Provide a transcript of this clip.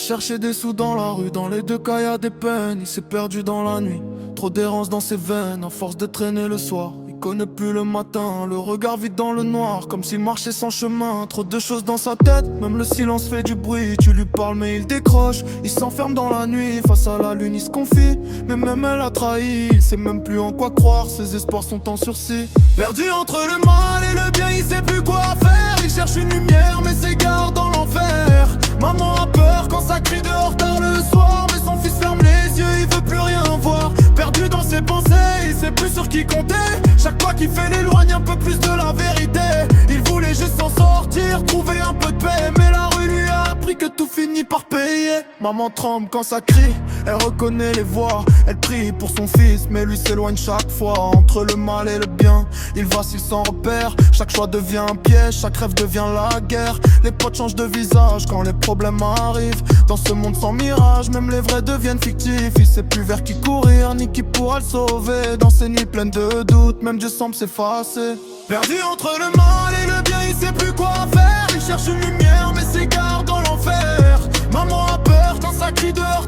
chercher des sous dans la rue, dans les deux cas y a des peines. Il s'est perdu dans la nuit, trop d'errance dans ses veines. À force de traîner le soir, il connaît plus le matin. Le regard vide dans le noir, comme s'il marchait sans chemin. Trop de choses dans sa tête, même le silence fait du bruit. Tu lui parles mais il décroche, il s'enferme dans la nuit. Face à la lune il se confie, mais même elle a trahi. Il sait même plus en quoi croire, ses espoirs sont en sursis. Perdu entre le mal et le bien, il sait plus quoi faire. Il cherche une lumière mais s'égare dans l'enfer. Maman a peur quand ça crie dehors tard le soir, mais son fils ferme les yeux, il veut plus rien voir. Perdu dans ses pensées, il sait plus sur qui compter. Chaque pas qu'il fait l'éloigne un peu plus de la vérité. Il voulait juste s'en sortir, trouver un peu de paix, mais la rue lui a appris que tout finit par payer. Maman tremble quand ça crie, elle reconnaît les voix. Elle prie pour son fils, mais lui s'éloigne chaque fois. Entre le mal et le bien, il vacille sans repère. Chaque choix devient un piège, chaque rêve devient la guerre. Les potes changent de visage quand les problèmes arrivent. Dans ce monde sans mirage, même les vrais deviennent fictifs. Il sait plus vers qui courir, ni qui pourra le sauver. Dans ces nuits pleines de doutes, même Dieu semble s'effacer. Perdu entre le mal et le bien, il sait plus quoi faire. Il cherche une lumière mais s'égare dans l'enfer. Maman a peur quand ça crie dehors